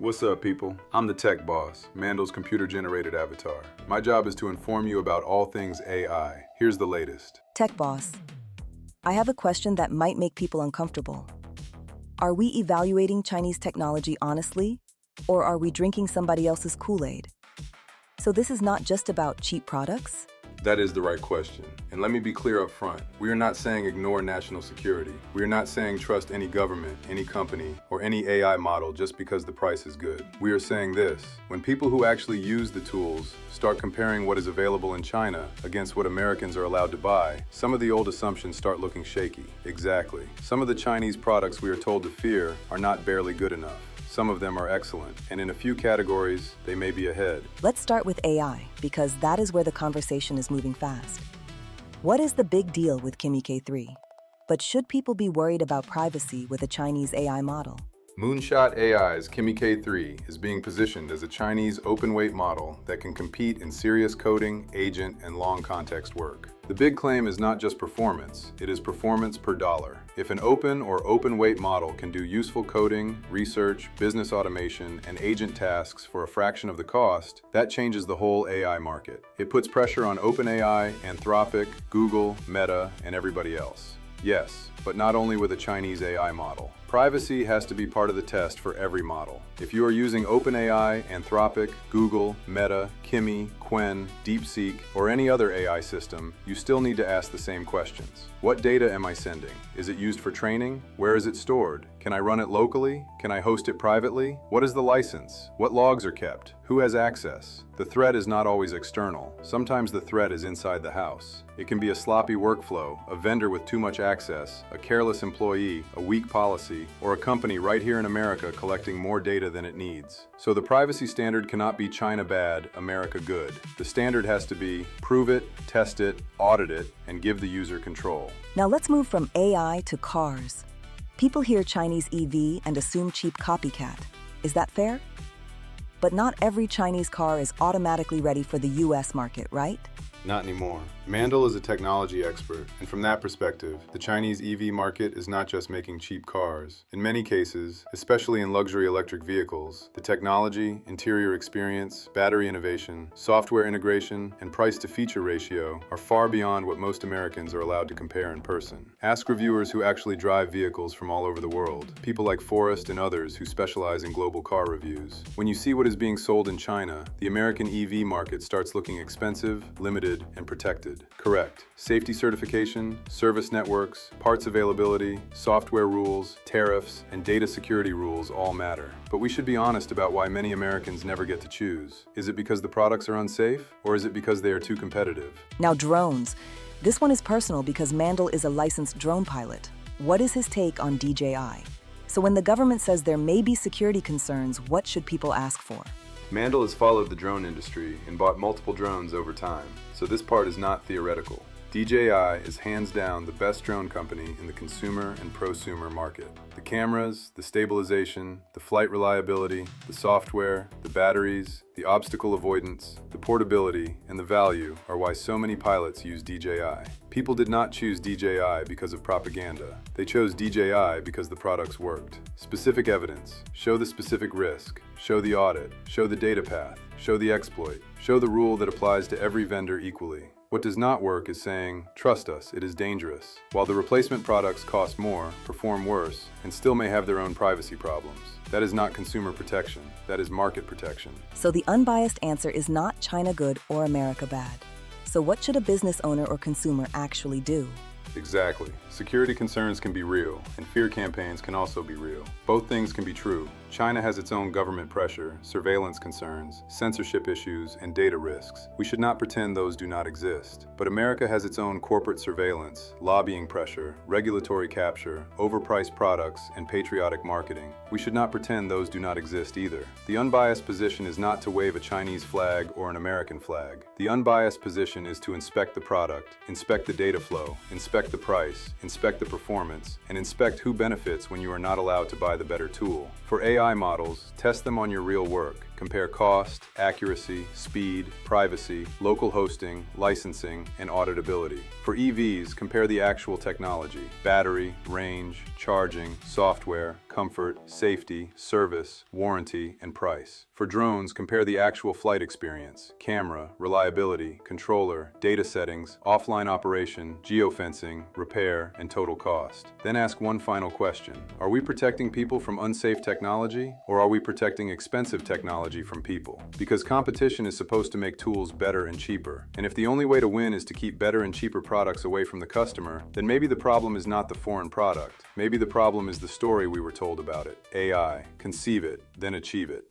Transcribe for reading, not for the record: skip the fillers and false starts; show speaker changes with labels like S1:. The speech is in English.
S1: What's up, people? I'm the tech boss, Mandel's computer-generated avatar. My job is to inform you about all things AI. Here's the latest.
S2: Tech boss, I have a question that might make people uncomfortable. Are we evaluating Chinese technology honestly, or are we drinking somebody else's Kool-Aid? So this is not just about cheap products?
S1: That is the right question. And let me be clear up front. We are not saying ignore national security. We are not saying trust any government, any company, or any AI model just because the price is good. We are saying this: when people who actually use the tools start comparing what is available in China against what Americans are allowed to buy, some of the old assumptions start looking shaky. Exactly. Some of the Chinese products we are told to fear are not barely good enough. Some of them are excellent, and in a few categories, they may be ahead.
S2: Let's start with AI, because that is where the conversation is moving fast. What is the big deal with Kimi K3? But should people be worried about privacy with a Chinese AI model?
S1: Moonshot AI's Kimi K3 is being positioned as a Chinese open-weight model that can compete in serious coding, agent, and long context work. The big claim is not just performance, it is performance per dollar. If an open or open-weight model can do useful coding, research, business automation, and agent tasks for a fraction of the cost, that changes the whole AI market. It puts pressure on OpenAI, Anthropic, Google, Meta, and everybody else. Yes, but not only with a Chinese AI model. Privacy has to be part of the test for every model. If you are using OpenAI, Anthropic, Google, Meta, Kimi, Qwen, DeepSeek, or any other AI system, you still need to ask the same questions. What data am I sending? Is it used for training? Where is it stored? Can I run it locally? Can I host it privately? What is the license? What logs are kept? Who has access? The threat is not always external. Sometimes the threat is inside the house. It can be a sloppy workflow, a vendor with too much access, a careless employee, a weak policy, or a company right here in America collecting more data than it needs. So the privacy standard cannot be China bad, America good. The standard has to be prove it, test it, audit it, and give the user control.
S2: Now let's move from AI to cars. People hear Chinese EV and assume cheap copycat. Is that fair? But not every Chinese car is automatically ready for the US market, right?
S1: Not anymore. Mandel is a technology expert, and from that perspective, the Chinese EV market is not just making cheap cars. In many cases, especially in luxury electric vehicles, the technology, interior experience, battery innovation, software integration, and price-to-feature ratio are far beyond what most Americans are allowed to compare in person. Ask reviewers who actually drive vehicles from all over the world, people like Forrest and others who specialize in global car reviews. When you see what is being sold in China, the American EV market starts looking expensive, limited, and protected. Correct. Safety certification, service networks, parts availability, software rules, tariffs, and data security rules all matter. But we should be honest about why many Americans never get to choose. Is it because the products are unsafe, or is it because they are too competitive?
S2: Now drones. This one is personal because Mandel is a licensed drone pilot. What is his take on DJI? So when the government says there may be security concerns, what should people ask for?
S1: Mandel has followed the drone industry and bought multiple drones over time, so this part is not theoretical. DJI is hands down the best drone company in the consumer and prosumer market. The cameras, the stabilization, the flight reliability, the software, the batteries, the obstacle avoidance, the portability, and the value are why so many pilots use DJI. People did not choose DJI because of propaganda. They chose DJI because the products worked. Specific evidence. Show the specific risk. Show the audit. Show the data path. Show the exploit. Show the rule that applies to every vendor equally. What does not work is saying, trust us, it is dangerous, while the replacement products cost more, perform worse, and still may have their own privacy problems. That is not consumer protection, that is market protection.
S2: So the unbiased answer is not China good or America bad. So what should a business owner or consumer actually do?
S1: Exactly. Security concerns can be real, and fear campaigns can also be real. Both things can be true. China has its own government pressure, surveillance concerns, censorship issues, and data risks. We should not pretend those do not exist. But America has its own corporate surveillance, lobbying pressure, regulatory capture, overpriced products, and patriotic marketing. We should not pretend those do not exist either. The unbiased position is not to wave a Chinese flag or an American flag. The unbiased position is to inspect the product, inspect the data flow, inspect the price, inspect the performance, and inspect who benefits when you are not allowed to buy the better tool. For AI models, test them on your real work. Compare cost, accuracy, speed, privacy, local hosting, licensing, and auditability. For EVs, compare the actual technology: battery, range, charging, software, comfort, safety, service, warranty, and price. For drones, compare the actual flight experience: camera, reliability, controller, data settings, offline operation, geofencing, repair, and total cost. Then ask one final question: are we protecting people from unsafe technology, or are we protecting expensive technology from people? Because competition is supposed to make tools better and cheaper. And if the only way to win is to keep better and cheaper products away from the customer, then maybe the problem is not the foreign product. Maybe the problem is the story we were told about it. AI, conceive it, then achieve it.